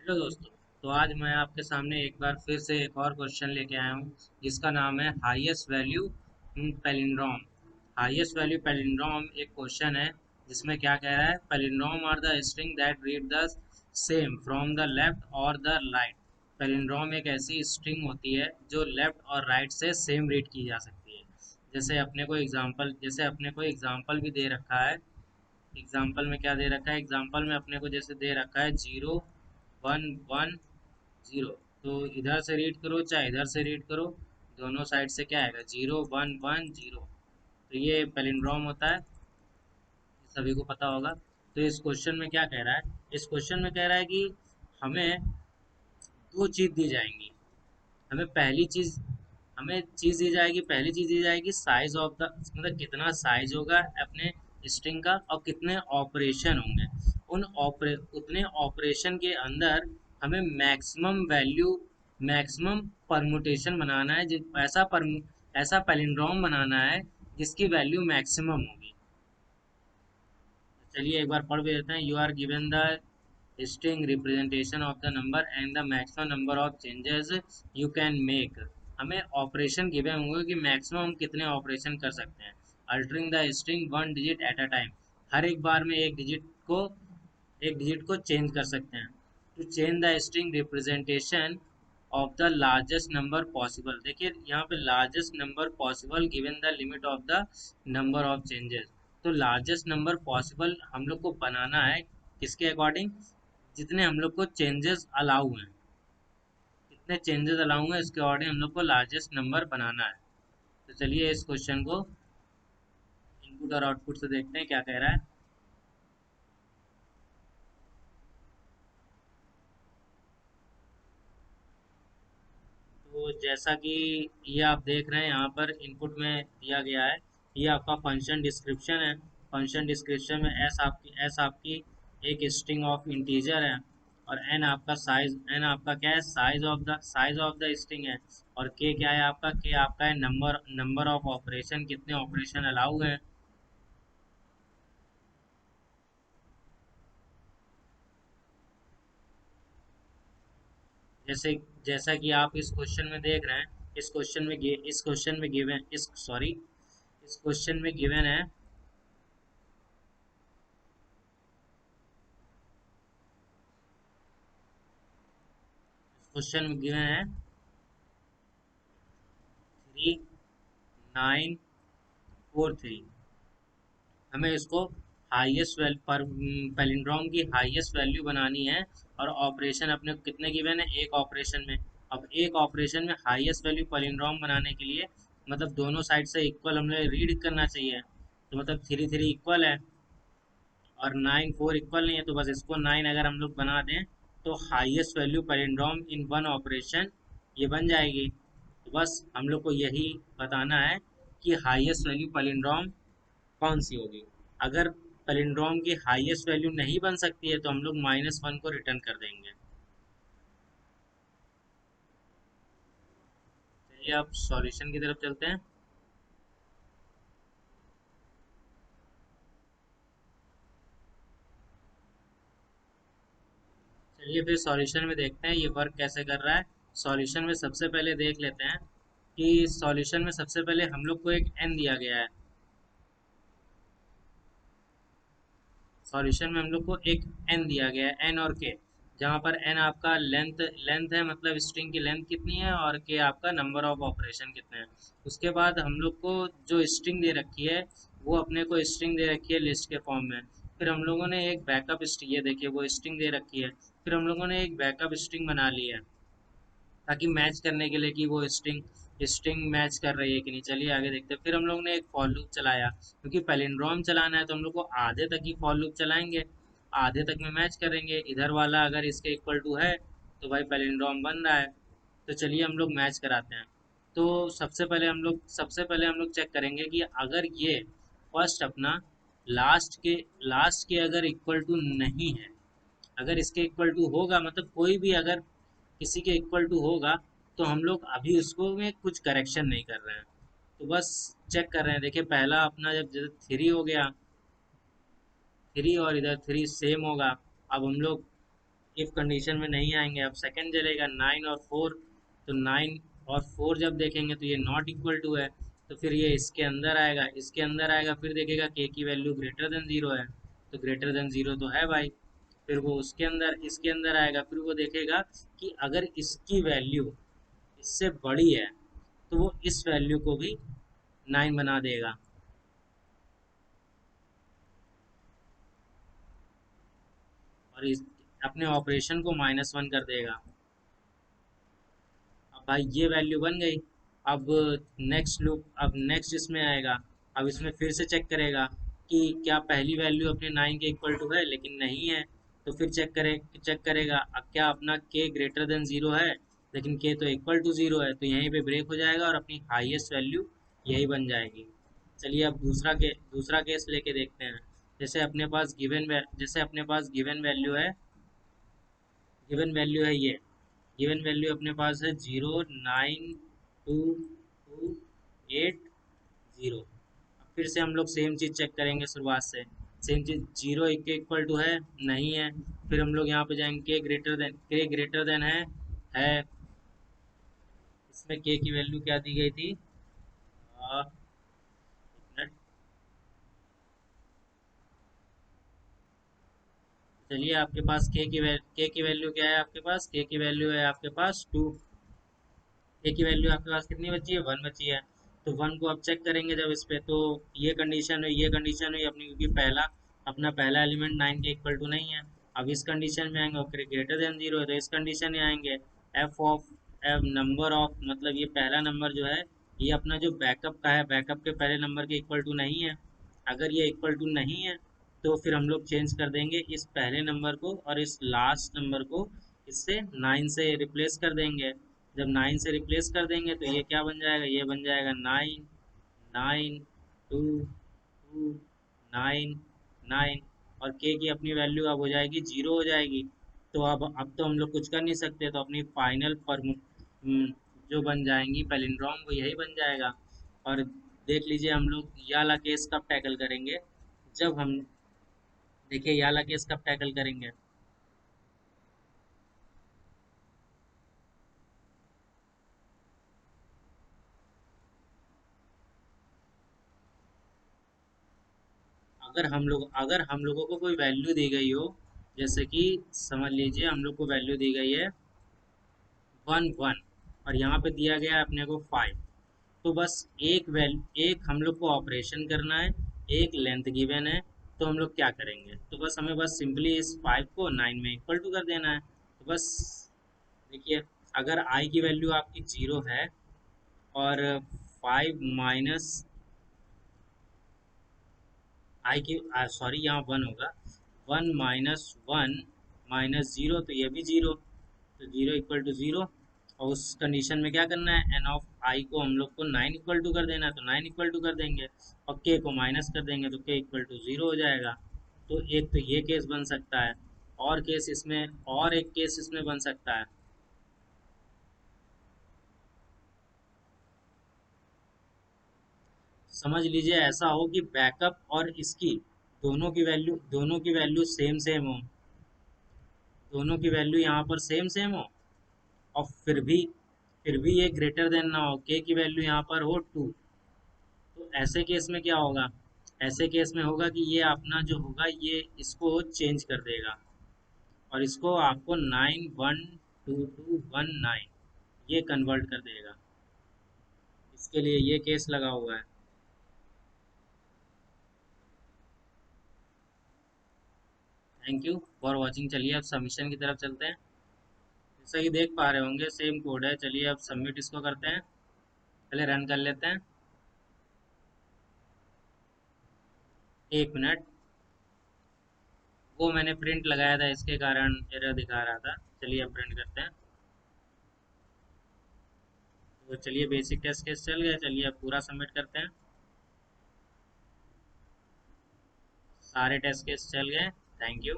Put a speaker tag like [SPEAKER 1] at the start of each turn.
[SPEAKER 1] Hello दोस्तों। तो आज मैं आपके सामने एक बार फिर से एक और क्वेश्चन लेके आया हूँ जिसका नाम है highest value palindrome. Highest value palindrome एक क्वेश्चन है जिसमें क्या कह रहा है, palindrome are the string that read the same from the left और द राइट। पैलिंड्रोम एक ऐसी स्ट्रिंग होती है जो लेफ्ट और राइट से सेम रीड की जा सकती है। जैसे अपने को एग्जाम्पल भी दे रखा है। एग्जाम्पल में क्या दे रखा है, एग्जाम्पल में अपने को जैसे दे रखा है 0 1 1 0। तो इधर से रीड करो चाहे इधर से रीड करो, दोनों साइड से क्या आएगा, 0 1 1 0। तो ये पैलिंड्रोम होता है, सभी को पता होगा। तो इस क्वेश्चन में क्या कह रहा है, इस क्वेश्चन में कह रहा है कि हमें दो चीज दी जाएंगी। हमें पहली चीज हमें चीज दी जाएगी, पहली चीज दी जाएगी साइज ऑफ द, मतलब कितना साइज होगा अपने स्ट्रिंग का और कितने ऑपरेशन होंगे। उतने ऑपरेशन के अंदर हमें मैक्सिमम परमुटेशन बनाना है, ऐसा पैलिंड्रोम बनाना है जिसकी वैल्यू मैक्सिमम होगी। चलिए एक बार पढ़ भी देते हैं। You are given the string representation of the number and the maximum number of changes you can make। हमें ऑपरेशन गिवन होंगे कि मैक्सिमम हम कितने ऑपरेशन कर सकते हैं। Altering the string one digit at a time, हर एक बार में एक डिजिट को चेंज कर सकते हैं। To change the string representation of the largest number possible. देखिए यहाँ पे largest number possible given the limit of the number of changes. तो लार्जेस्ट नंबर पॉसिबल हम लोग को बनाना है किसके अकॉर्डिंग, जितने हम लोग को चेंजेस अलाउ हैं, कितने चेंजेस अलाउ हैं इसके अकॉर्डिंग हम लोग को लार्जेस्ट नंबर बनाना है। तो चलिए इस क्वेश्चन को इनपुट और आउटपुट से देखते हैं क्या कह रहा है। तो जैसा कि ये आप देख रहे हैं यहाँ पर इनपुट में दिया गया है, ये आपका फंक्शन डिस्क्रिप्शन है। फंक्शन डिस्क्रिप्शन में एस आपकी एक स्ट्रिंग ऑफ इंटीजर है, और एन आपका क्या है, साइज ऑफ द स्ट्रिंग है। और के क्या है आपका, के आपका है नंबर ऑफ ऑपरेशन, कितने ऑपरेशन अलाउ है। जैसे जैसा कि आप इस क्वेश्चन में देख रहे हैं, इस क्वेश्चन में गिवन इस सॉरी इस क्वेश्चन में गिवन है, क्वेश्चन में गिवन है 3943। हमें इसको हाईएस्ट वैल्यू पर पैलिंड्रोम की हाईएस्ट वैल्यू बनानी है। और ऑपरेशन अपने को कितने गिवन है, एक ऑपरेशन में। अब एक ऑपरेशन में हाईएस्ट वैल्यू पैलिंड्रोम बनाने के लिए मतलब दोनों साइड से इक्वल हमें रीड करना चाहिए। तो मतलब 3 3 इक्वल है और 9 4 इक्वल नहीं है, तो बस इसको 9 अगर हम लोग बना दें तो highest value palindrome in one operation ये बन जाएगी। तो बस हम लोग को यही बताना है कि हाईएस्ट वैल्यू पैलिंड्रोम कौन सी होगी। अगर पैलिंड्रोम की हाईएस्ट वैल्यू नहीं बन सकती है तो हम लोग -1 को रिटर्न कर देंगे। चलिए अब सॉल्यूशन की तरफ चलते हैं। चलिए फिर सॉल्यूशन में देखते हैं ये वर्क कैसे कर रहा है। सॉल्यूशन में सबसे पहले देख लेते हैं कि सॉल्यूशन में सबसे पहले हम लोग को एक एन दिया गया है। सॉल्यूशन में हम लोग को एक एन दिया गया है, एन और के। जहाँ पर एन आपका लेंथ लेंथ है, मतलब स्ट्रिंग की लेंथ कितनी है, और के आपका नंबर ऑफ ऑपरेशन कितने हैं। उसके बाद हम लोग को जो स्ट्रिंग दे रखी है, वो अपने को स्ट्रिंग दे रखी है लिस्ट के फॉर्म में। फिर हम लोगों ने एक बैकअप स्ट्रिंग, ये देखिए वो स्ट्रिंग दे रखी है। फिर हम लोगों ने एक बैकअप स्ट्रिंग बना ली है ताकि मैच करने के लिए कि वो स्ट्रिंग स्ट्रिंग मैच कर रही है कि नहीं। चलिए आगे देखते हैं। फिर हम लोग ने एक फॉर लूप चलाया, क्योंकि पैलिंड्रोम चलाना है तो हम लोग को आधे तक ही फॉर लूप चलाएंगे, आधे तक में मैच करेंगे। इधर वाला अगर इसके इक्वल टू है तो भाई पैलिंड्रोम बन रहा है। तो चलिए हम लोग मैच कराते हैं। तो सबसे पहले हम लोग चेक करेंगे कि अगर ये फर्स्ट अपना लास्ट के अगर इक्वल टू नहीं है, अगर इसके इक्वल टू होगा, मतलब कोई भी अगर किसी के इक्वल टू होगा, तो हम लोग अभी उसको में कुछ करेक्शन नहीं कर रहे हैं। तो बस चेक कर रहे हैं। देखिए पहला अपना जब जैसे 3 हो गया, 3 और इधर 3 सेम होगा। अब हम लोग इफ कंडीशन में नहीं आएंगे, अब सेकंड चलेगा 9 और 4। तो 9 और 4 जब देखेंगे तो ये नॉट इक्वल टू है, तो फिर ये इसके अंदर आएगा, इसके अंदर आएगा, फिर देखेगा के की वैल्यू ग्रेटर देन ज़ीरो है, तो ग्रेटर देन ज़ीरो तो है भाई। फिर वो उसके अंदर इसके अंदर आएगा, फिर वो देखेगा कि अगर इसकी वैल्यू इससे बड़ी है तो वो इस वैल्यू को भी 9 बना देगा, और इस अपने ऑपरेशन को -1 कर देगा। अब भाई ये वैल्यू बन गई। अब नेक्स्ट लूप, अब नेक्स्ट इसमें आएगा। अब इसमें फिर से चेक करेगा कि क्या पहली वैल्यू अपने 9 के इक्वल टू है, लेकिन नहीं है। तो फिर चेक करेगा क्या अपना के ग्रेटर देन ज़ीरो है, लेकिन के तो इक्वल टू ज़ीरो है, तो यहीं पे ब्रेक हो जाएगा और अपनी हाईएस्ट वैल्यू यही बन जाएगी। चलिए अब दूसरा केस लेके देखते हैं। जैसे अपने पास ये गिवन वैल्यू अपने पास है 09228 0। अब फिर से हम लोग सेम चीज़ चेक करेंगे शुरुआत से। सेम चीज़, जीरो के इक्वल टू है, नहीं है। फिर हम लोग यहाँ पे जाएंगे, के ग्रेटर देन है। इसमें के की वैल्यू क्या दी गई थी? एक मिनट। चलिए, आपके पास के की वैल्यू क्या है? आपके पास के की वैल्यू है आपके पास 2। ए की वैल्यू आपके पास कितनी बची है? 1 बची है। तो 1 को अब चेक करेंगे जब इस पे, तो ये कंडीशन हुई अपनी, क्योंकि अपना पहला एलिमेंट 9 के इक्वल टू नहीं है। अब इस कंडीशन में आएंगे और ग्रेटर देन जीरो है, तो इस कंडीशन में आएंगे। एफ नंबर ऑफ, मतलब ये पहला नंबर जो है, ये अपना जो बैकअप का है, बैकअप के पहले नंबर के इक्वल टू नहीं है। अगर ये इक्वल टू नहीं है तो फिर हम लोग चेंज कर देंगे इस पहले नंबर को, और इस लास्ट नंबर को इससे 9 से रिप्लेस कर देंगे। जब 9 से रिप्लेस कर देंगे तो ये क्या बन जाएगा? ये बन जाएगा 9 9 2 2 9 9। और के की अपनी वैल्यू अब हो जाएगी 0 हो जाएगी। तो अब तो हम लोग कुछ कर नहीं सकते, तो अपनी फाइनल जो बन जाएंगी पैलिंड्रोम, वो यही बन जाएगा। और देख लीजिए, हम लोग ये वाला केस कब टैकल करेंगे? जब हम देखिए, ये वाला केस कब टैकल करेंगे? अगर हम लोगों को कोई वैल्यू दी गई हो, जैसे कि समझ लीजिए हम लोग को वैल्यू दी गई है 1 1, और यहाँ पे दिया गया है अपने को 5। तो बस एक हम लोग को ऑपरेशन करना है, एक लेंथ गिवन है। तो हम लोग क्या करेंगे? तो बस हमें बस सिंपली इस 5 को 9 में इक्वल टू कर देना है। तो बस देखिए, अगर आई की वैल्यू आपकी 0 है, और 5 माइनस आई की, सॉरी, यहाँ 1 होगा। 1 - 1 - 0, तो ये भी 0। तो 0 इक्वल टू 0। और उस कंडीशन में क्या करना है? एन ऑफ आई को हम लोग को 9 इक्वल टू कर देना है, तो 9 इक्वल टू कर देंगे। और के को माइनस कर देंगे, तो के इक्वल टू 0 हो जाएगा। तो एक तो ये केस बन सकता है। और एक केस इसमें बन सकता है। समझ लीजिए ऐसा हो कि बैकअप और इसकी दोनों की वैल्यू सेम सेम हो। दोनों की वैल्यू यहाँ पर सेम सेम हो, और फिर भी ये ग्रेटर देन ना हो, के की वैल्यू यहाँ पर हो 2। तो ऐसे केस में क्या होगा? ऐसे केस में होगा कि ये अपना जो होगा, ये इसको चेंज कर देगा, और इसको आपको 9 1 2 2 1 9 ये कन्वर्ट कर देगा। इसके लिए ये केस लगा हुआ है। Thank you for watching. चलिए अब सबमिशन की तरफ चलते हैं। जैसा कि देख पा रहे होंगे, सेम कोड है। चलिए अब सबमिट इसको करते हैं। पहले रन कर लेते हैं। 1 मिनट। वो मैंने प्रिंट लगाया था, इसके कारण एरर दिखा रहा था। चलिए अब प्रिंट करते हैं। तो चलिए, बेसिक टेस्ट केस चल गया। चलिए अब पूरा सबमिट करते हैं। सारे टेस्ट केस चल गए। Thank you.